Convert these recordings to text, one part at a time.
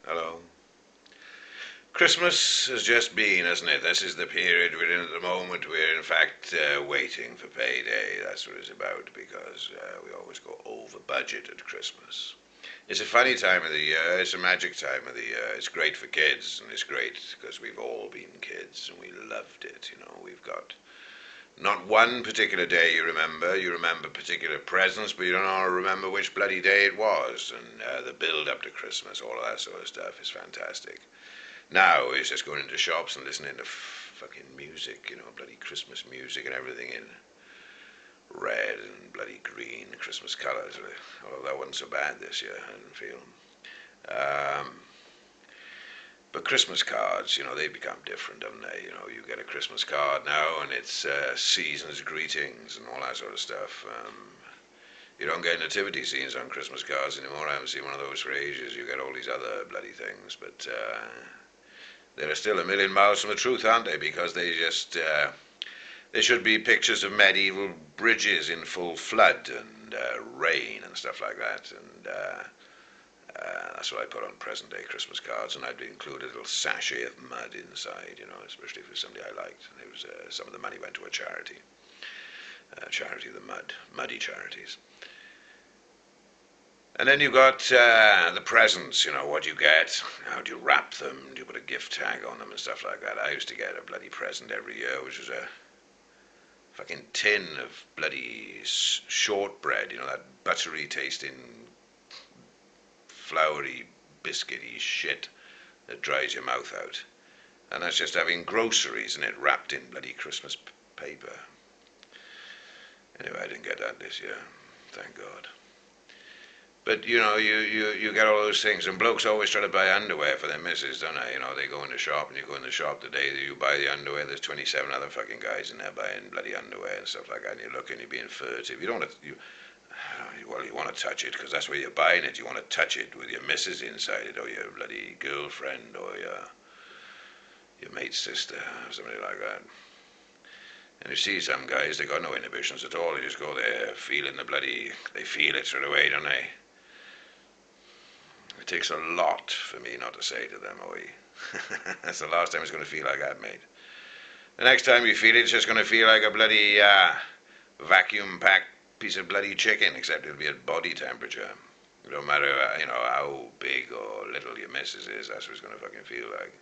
Hello. Christmas has just been, hasn't it? This is the period we're in at the moment. We're in fact waiting for payday. That's what it's about because we always go over budget at Christmas. It's a funny time of the year. It's a magic time of the year. It's great for kids, and it's great because we've all been kids and we loved it. You know, we've got not one particular day you remember. You remember particular presents, but you don't all remember which bloody day it was. And the build up to Christmas, all of that sort of stuff is fantastic. Now it's just going into shops and listening to fucking music, you know, bloody Christmas music and everything in red and bloody green Christmas colours. Although that wasn't so bad this year, I didn't feel. Um, but Christmas cards, you know, they become different, haven't they? You know, you get a Christmas card now and it's season's greetings and all that sort of stuff. You don't get nativity scenes on Christmas cards anymore. I haven't seen one of those for ages. You get all these other bloody things, but they're still a million miles from the truth, aren't they? Because they should be pictures of medieval bridges in full flood and rain and stuff like that. And that's what I put on present-day Christmas cards. And I'd include a little sachet of mud inside, you know, especially if it was somebody I liked. And it was some of the money went to a charity, charity of the mud, muddy charities. And then you got the presents, you know, what do you get? How do you wrap them? Do you put a gift tag on them and stuff like that? I used to get a bloody present every year, which was a fucking tin of bloody shortbread, you know, that buttery tasting, floury, biscuity shit that dries your mouth out. And that's just having groceries and it wrapped in bloody Christmas paper. Anyway, I didn't get that this year, thank God. But you know, you get all those things, and blokes always try to buy underwear for their missus, don't they? You know, they go in the shop, and you go in the shop the day that you buy the underwear. There's 27 other fucking guys in there buying bloody underwear and stuff like that. And you look, and you're being furtive. You don't want to, well, you want to touch it because that's where you're buying it. You want to touch it with your missus inside it, or your bloody girlfriend, or your mate's sister, or somebody like that. And you see some guys, they got no inhibitions at all. They just go there, feeling the bloody, they feel it straight away, don't they? It takes a lot for me not to say to them, oi. That's the last time it's going to feel like that, mate. The next time you feel it, it's just going to feel like a bloody vacuum-packed piece of bloody chicken, except it'll be at body temperature. It don't matter, you know, how big or little your missus is, that's what it's going to fucking feel like.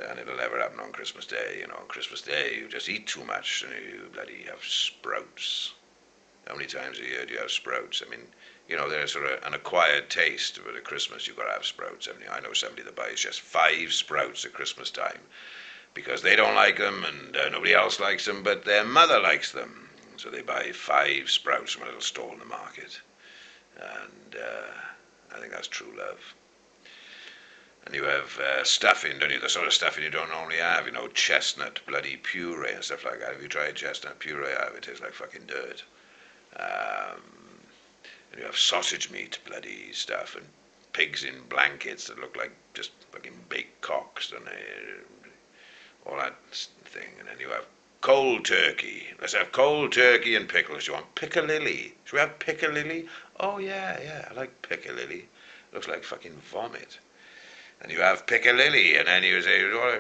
And it'll never happen on Christmas Day, you know. On Christmas Day, you just eat too much and you bloody have sprouts. How many times a year do you have sprouts? I mean, you know, they're sort of an acquired taste, but at Christmas you've got to have sprouts. I mean, I know somebody that buys just 5 sprouts at Christmas time because they don't like them and nobody else likes them, but their mother likes them. So they buy 5 sprouts from a little stall in the market. And I think that's true love. And you have stuffing, don't you? The sort of stuffing you don't normally have, you know, chestnut bloody puree and stuff like that. Have you tried chestnut puree? It tastes like fucking dirt. Um, and you have sausage meat, bloody stuff, and pigs in blankets that look like just fucking baked cocks, don't they? All that thing. And then you have cold turkey. Let's have cold turkey and pickles. You want piccalilli? Should we have piccalilli? Oh, yeah, I like piccalilli. Looks like fucking vomit. And you have piccalilli, and then you say, oh,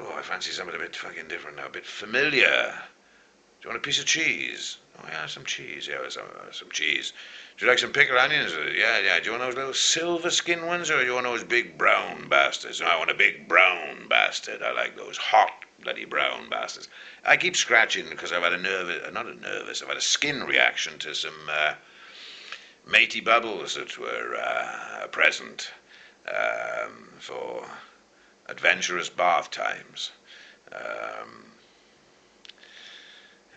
I fancy something a bit fucking different now, a bit familiar. Do you want a piece of cheese? Oh, yeah, some cheese. Yeah, some cheese. Do you like some pickled onions? Yeah. Do you want those little silver skin ones, or do you want those big brown bastards? No, I want a big brown bastard. I like those hot, bloody brown bastards. I keep scratching because I've had I've had a skin reaction to some matey bubbles that were a present for adventurous bath times.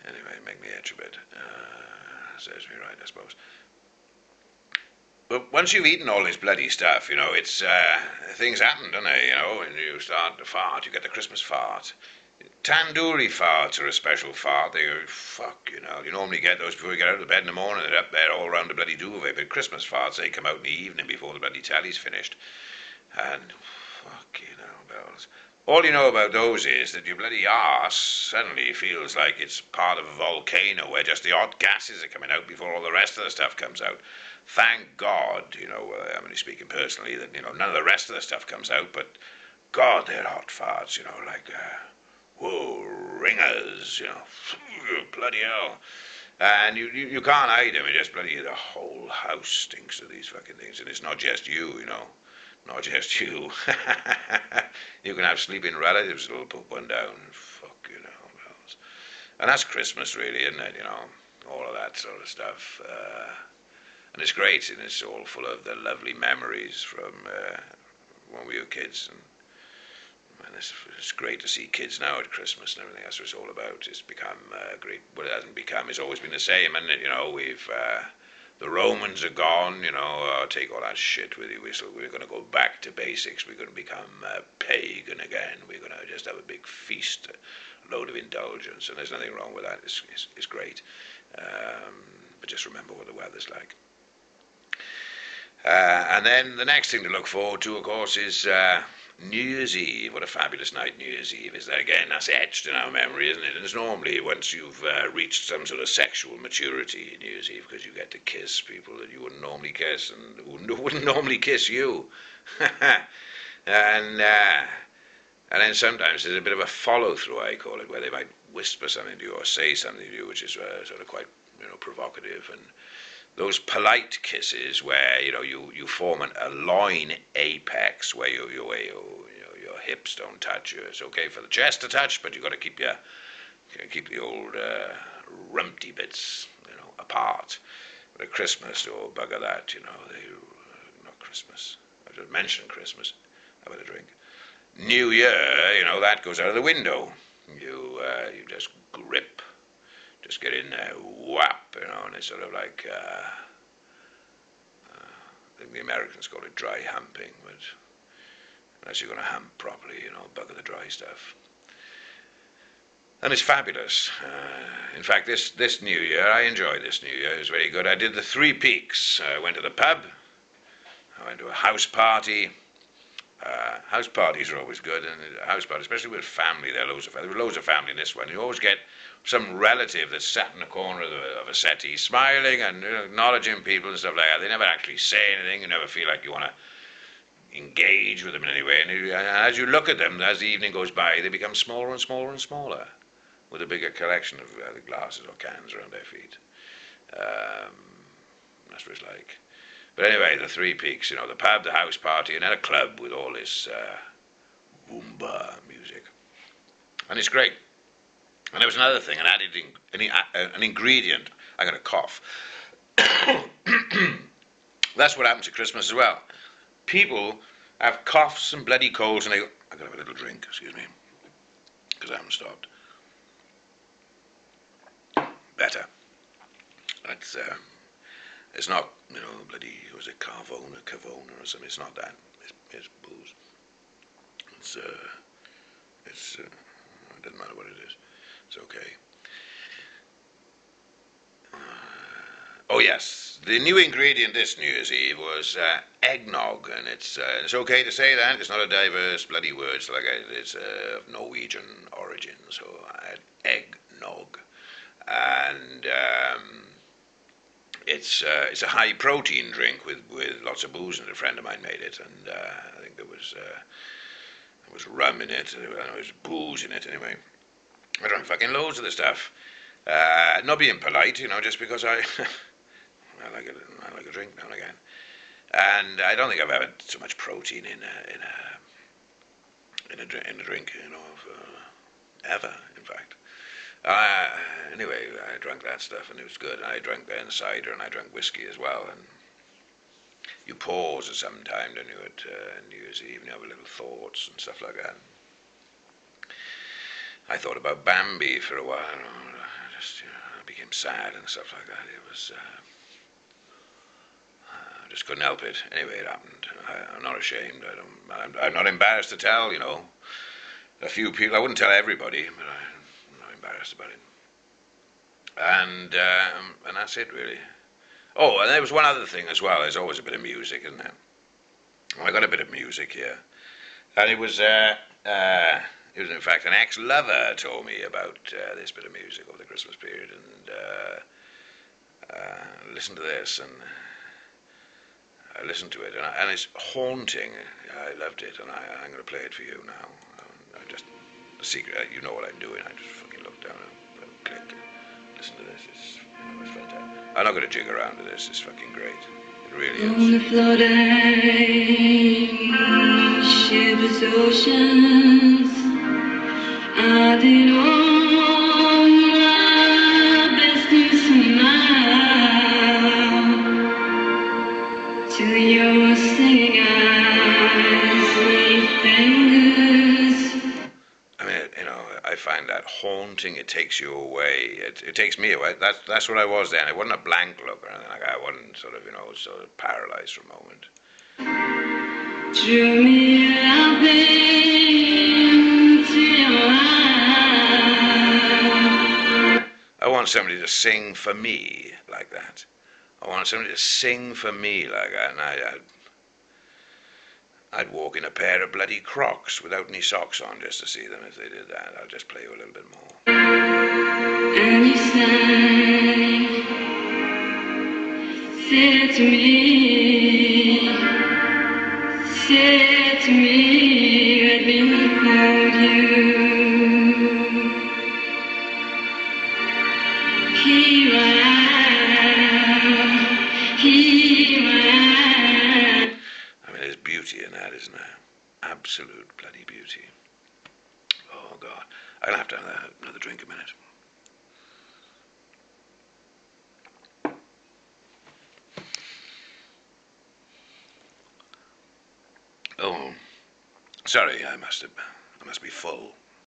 Anyway, make me itch a bit. Serves me right, I suppose. But once you've eaten all this bloody stuff, you know, it's things happen, don't they? You know, and you start to fart. You get the Christmas fart. Tandoori farts are a special fart. They go, fuck, you know. You normally get those before you get out of bed in the morning. They're up there all around the bloody duvet. But Christmas farts, they come out in the evening before the bloody tally's finished. And Fucking hell, bells. All you know about those is that your bloody arse suddenly feels like it's part of a volcano where just the hot gases are coming out before all the rest of the stuff comes out. Thank God, I'm only speaking personally, that, none of the rest of the stuff comes out, but God, they're hot farts, like, whoa, ringers, bloody hell. And you can't hide them, it just bloody, the whole house stinks of these fucking things, and it's not just you, not just you. You can have sleeping relatives that'll put one down. Fuck, and that's Christmas, really, isn't it? All of that sort of stuff. And it's great, and it's all full of the lovely memories from when we were kids. And it's great to see kids now at Christmas and everything. That's what it's all about. It's become great. Well, it hasn't become. It's always been the same, and we've. The Romans are gone, take all that shit with you. We're going to go back to basics. We're going to become pagan again. We're going to just have a big feast, a load of indulgence, and there's nothing wrong with that. It's great. But just remember what the weather's like. And then the next thing to look forward to, of course, is New Year's Eve. What a fabulous night New Year's Eve is. That again, that's etched in our memory, isn't it? And it's normally once you've reached some sort of sexual maturity New Year's Eve, because you get to kiss people that you wouldn't normally kiss and who wouldn't normally kiss you. and then sometimes there's a bit of a follow-through, I call it, where they might whisper something to you or say something to you, which is sort of quite provocative. And those polite kisses where you form a loin apex where your hips don't touch you. It's okay for the chest to touch, but you've got to keep the old rumpty bits apart. But at Christmas, bugger that, not Christmas. I just mentioned Christmas. Have a drink. New Year, that goes out of the window. You just grip. Just get in there, whap, and it's sort of like, I think the Americans call it dry humping, but unless you're going to hump properly, bugger the dry stuff. And it's fabulous. In fact, this New Year, I enjoyed this New Year. It was very good. I did the 3 Peaks. I went to the pub. I went to a house party. House parties are always good, and a house party, especially with family, there were loads of family in this one. You always get some relative that's sat in the corner of a settee, smiling and acknowledging people and stuff like that. They never actually say anything. You never feel like you want to engage with them in any way. And as you look at them, as the evening goes by, they become smaller and smaller and smaller, with a bigger collection of glasses or cans around their feet. That's what it's like. But anyway, the 3 Peaks, the pub, the house party, and then a club with all this boomba music. And it's great. And there was another thing, an ingredient. I'm going to cough. That's what happens at Christmas as well. People have coughs and bloody colds, and they go, I've got to have a little drink, excuse me, because I haven't stopped. Better. It's not, bloody, was it Cavona or something? It's not that. It's booze. It doesn't matter what it is. It's okay. Oh yes, the new ingredient this New Year's Eve was eggnog, and it's okay to say that. It's not a diverse bloody word, so it's of Norwegian origin. So I had eggnog, and it's a high protein drink with lots of booze, and a friend of mine made it, and I think there was rum in it, there was booze in it anyway. I drank fucking loads of the stuff. Not being polite, just because I like a drink now and again. And I don't think I've had so much protein in a drink, ever, in fact. Anyway, I drank that stuff and it was good. And I drank then cider and I drank whiskey as well. And you pause at some time, don't you, at New Year's Eve, and you have a little thoughts and stuff like that. I thought about Bambi for a while. I became sad and stuff like that. It was, I just couldn't help it. Anyway, it happened. I'm not ashamed. I'm not embarrassed to tell, A few people, I wouldn't tell everybody, but I'm not embarrassed about it. And that's it, really. Oh, and there was one other thing as well. There's always a bit of music, isn't there? Well, I got a bit of music here. And it was in fact an ex-lover told me about this bit of music over the Christmas period, and listened to this, and I listened to it, and it's haunting. I loved it, and I'm going to play it for you now. I just the secret, you know what I'm doing. I just fucking look down and click. Listen to this. It's fantastic. I'm not going to jig around to this. It's fucking great. It really is. On the floating ship's oceans, I did all my best to smile to your singing eyes and fingers. I mean, I find that haunting. It takes you away. It takes me away. That's what I was then. It wasn't a blank look or anything like that. I wasn't sort of paralyzed for a moment. Drew me up into your eyes. I want somebody to sing for me like that. I want somebody to sing for me like that, and I'd walk in a pair of bloody Crocs without any socks on just to see them if they did that. I'll just play you a little bit more. And you sang, said to me, let me hold you. Here I am. I mean, there's beauty in that, isn't there? Absolute bloody beauty. Oh, God. I'll have to have another drink a minute. Oh, sorry, I must be full.